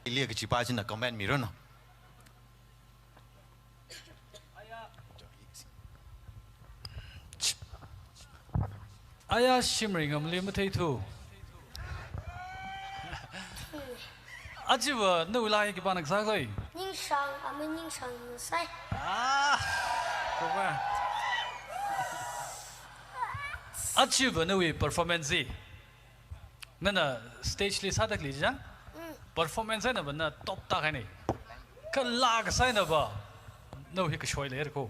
lihat kecipa cina comment mirror no. Ayah shimmering am limit tu. Ajiwa no lai ke panak sakoi. Ning sang, kami ning sang sai. Kau Achieve no performance. Nana stage li sadak li jang. Performance na ba na top ta kai ni. Ka lag sai na ba. No hi ka shoi le ko.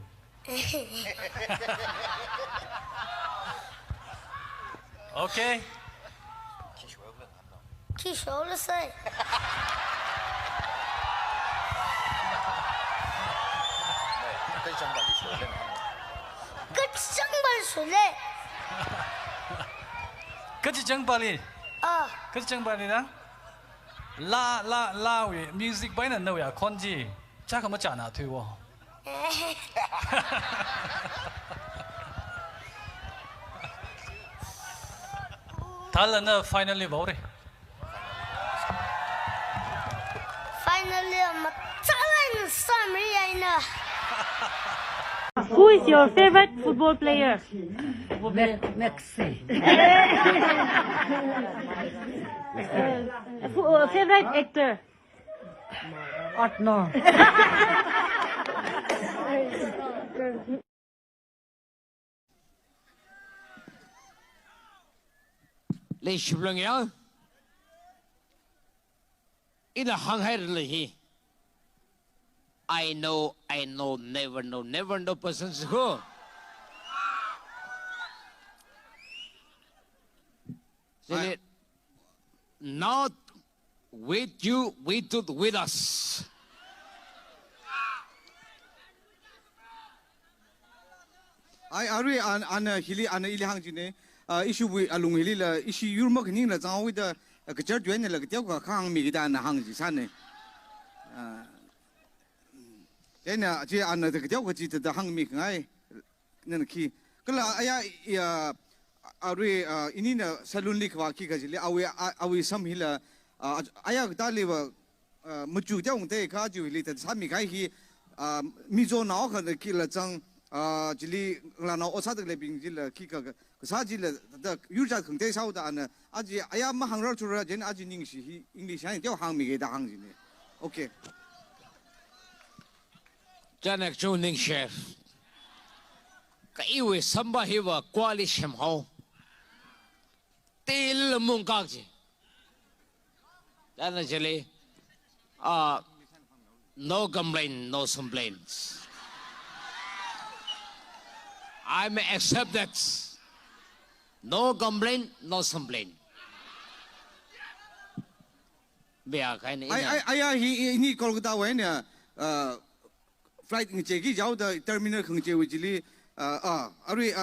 Okay. Ki show le sai. Kecang bal sule. Kecang bali. Kecang bali na. La we music by na no ya konji. Cha ka ma cha na thui wo. Thal na finally bo re. Finally, ma talan summary aina. Who is your favorite football player? Messi. Favorite actor? Arnold. Lấy chụp lần nhau. In a hang hai rồi I know, never know person's who. Not with you, with us. I agree on hili on ili hang jine issue with alung hili la issue yurma kini la zang with the kejar juan la ketiau ka khang mi kita na hang ji san ne ena je an the ketiau ka ji the hang mi ngai nen ki kala aya ya agree ini na salon lik wa ki ka ji le awi sam hila aya ta le wa muju tiao te ka ju hili the sam mi kai hi mi zo na ka ki la zang jili lana osat le bing jil ki ka sa jil da yurja khang te sau da an aji aya ma hang ro chu ra jen aji ning shi hi english han teo hang mi ge da hang ji ne okay Janak chu ning chef ka iwe samba hi wa kwali shem ho tel mung ka ji dana jele no complaint no complaints I may accept that. No complaint, no complaint. I ni Kolkata wa ne flight ng cheki jau da terminal khang che wijili ari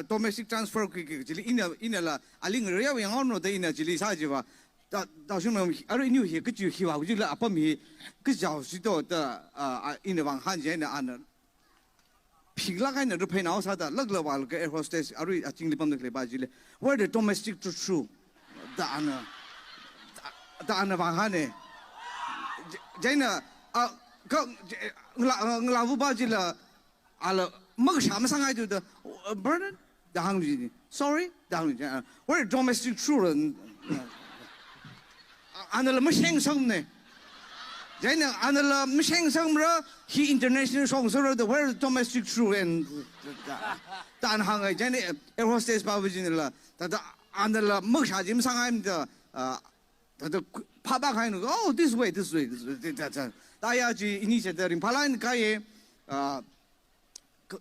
domestic transfer ki jili ina la aling ria yang ono da ina jili sa ji ba da shung no ari ni he ke ju hi wa wijili apa mi ke jau si do da ina wang han je ne an平拉开那都配脑啥的，那个话那个 air hostess，阿瑞经理帮那个巴吉嘞，where the domestic to true，答案呢，话呢，真的我老巴吉了，阿拉没个啥么伤害就的，不是，答案就是，sorry，答案就是，where the domestic true 人，阿那没现生呢。真的，按照没先生么，he international song so the where domestic true and 但行哎，真的 air hostess 包不进了，他的按照没啥子伤害的他的啪啪开那个哦 this way，这，大家去你现在人帕兰开耶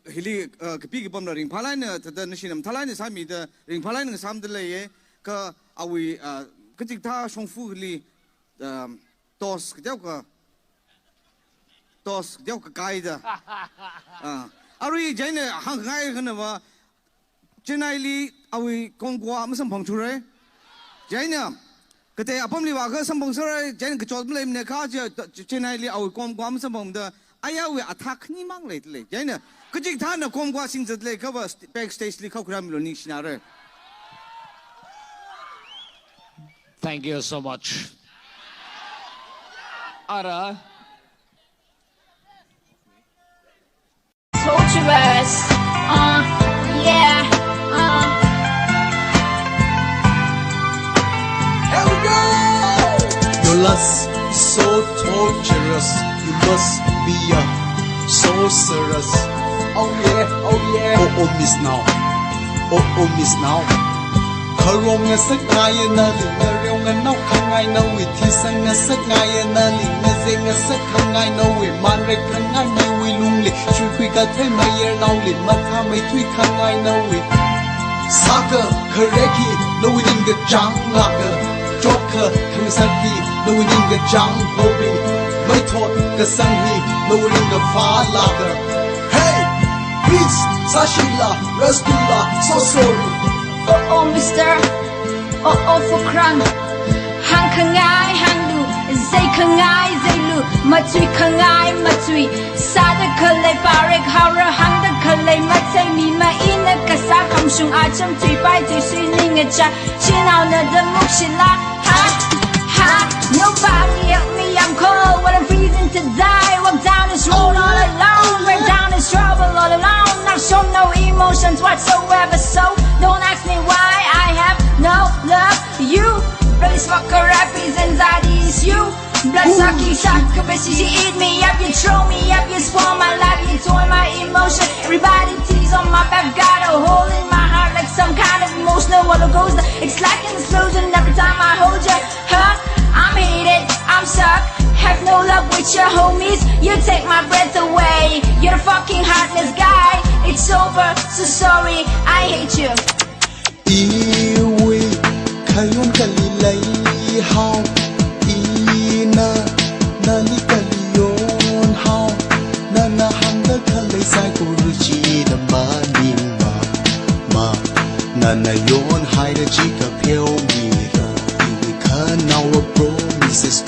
hili kepi kepom ring palai ne tada nasinam thalai ne sami da ring palai ne sam de le ye ka awi ketik tha songfu hili tos kjau ka kai da ari jaine hang ngai khana wa chenai li awi kongkwa masam phang chure jaine kete apam li wa ka sam phang chure jaine ka chot le ne kha chenai li awi kongkwa masam phang da aya we attack ni mang le jaine ketik tha na kongkwa sing zat le ka wa backstage li kha khram lo ni sinare. Thank you so much. Ara. Torturous, yeah, Your lust is so torturous. You must be a sorceress. Oh yeah, oh yeah. Oh miss now. Oh miss now. Karong nga sak ngaya na li nga rew nga naw khang ngai na wi thi sang nga sak ngaya na li nga ze nga sak khang ngai na wi man re khang ngai ni wi lung li chui khui ka thai mai yer naw li ma tha mai thui khang ngai na wi Saka kareki no wi ning ga jang la ga Joker khang sak ki no wi ning ga jang ho bi mai thot ka sang hi no wi ning ga fa la ga Hey Peace Sashila Rasgula so sorry oh, mister, oh, for crunk. Hang kangai, hang lu, zay kangai, zay lu, matui kangai, matui. Sada kalay parik, hara, hang the kalay, matsay, mi ma ina kasa, kam shung acham, tui bai, tui sui ning a cha, chin out na the mukshila, ha, nobody help me, I'm cold, when I'm freezing to die, walk down this road all alone, break down this trouble all alone, I've shown no emotions whatsoever, so don't ask me why I have no love. You really fucker rappies anxiety is you. Blood sucking succubus, you eat me up, you throw me up, you spoil my life, you toy my emotion. Everybody tease on my back, got a hole in my heart like some kind of emotional roller coaster. It's like an explosion every time I hold you. I'm hated, I'm stuck. Have no love with your homies. You take my breath away. You're the fucking heartless guy. It's over, so sorry, I hate you. Iwi kayon kalilay how ina nani kaliyon how nana handa kalay sai kuruchi na maning ma nana yon hai da chika pyo mira iwi kana wa promises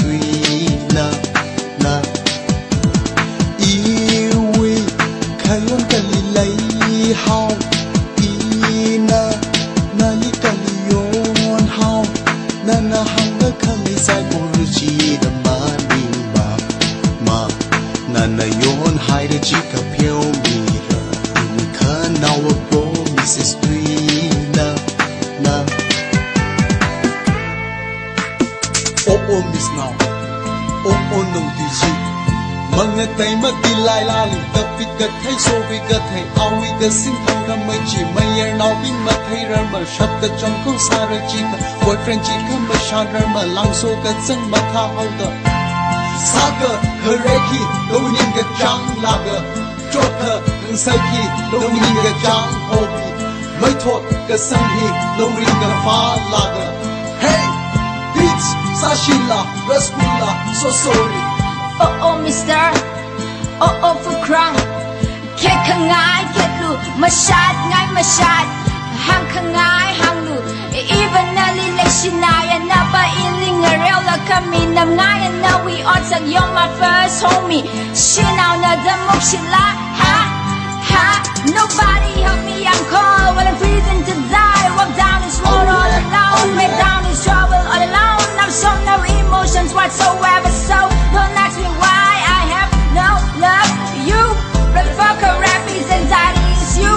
na iwi kayon kalilay how ina nani kaliyon how nana hanga kalay sai kuruchi da maning ma nana yon hai da chika pyo mira iwi kana wa promises na oh miss now oh no diji Mga tay magdilay lalim Tapit ka thay sobi ka thay Awi ka sintang ka may chi Mayar now bin matay rarma Shut ka chong kong sara chika Boyfriend chika masyadar ma Langso ka zang matahaw ka Saka kareki Lawinin ka jang laga Joka kang saki Lawinin ka jang hobi May thot ka sanghi Lawinin ka fa laga Hey Beats Sashila Rasgula So sorry Oh, mister, oh, for crunk. Kek kangai, kek lu, masyad, ngay masyad. Hang kangai, hang lu. Even nalilay sinaya na ba iling arel la kami nam ngaya na we ought you're my first homie. Shinaw na damok sila, ha. Nobody help me, I'm cold when I'm freezing to die. Walk down this road all alone, break down this trouble all alone. I've shown no emotions whatsoever, so don't ask me why I have no love. You, blood fucker, rappies, anxiety is you.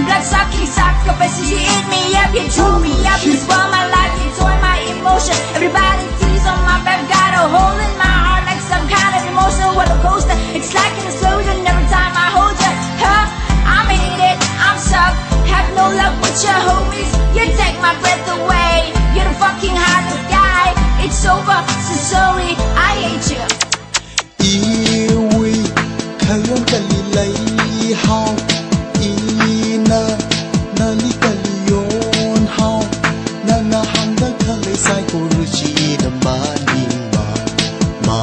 Blood sucking succubus, you eat me up, you chew me up, you spoil my life, you toy my emotion. Everybody tease on my back, got a hole in my heart like some kind of emotional roller coaster. It's like an explosion every time I hold you. I'm hated, I'm stuck, have no love with your homies. You take my breath away, you're the fucking hardest guy. It's over, so sorry, I hate you. Iwi kayon kalilay how ina nani kaliyon how nana handa kalay sai kuruchi da maning ma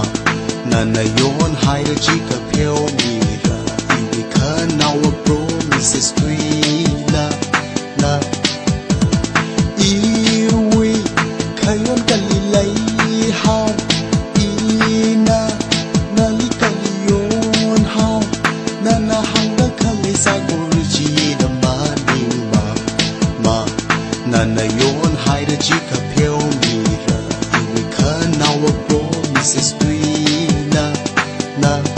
nana yon hai da chika pyo mira iwi kana wa promises na iwi kayon kalilay how ina nani kaliyon how nana hanga kalay sai kuruchi da maning ma nana yon hai da chika pyo mira iwi kana wa promises na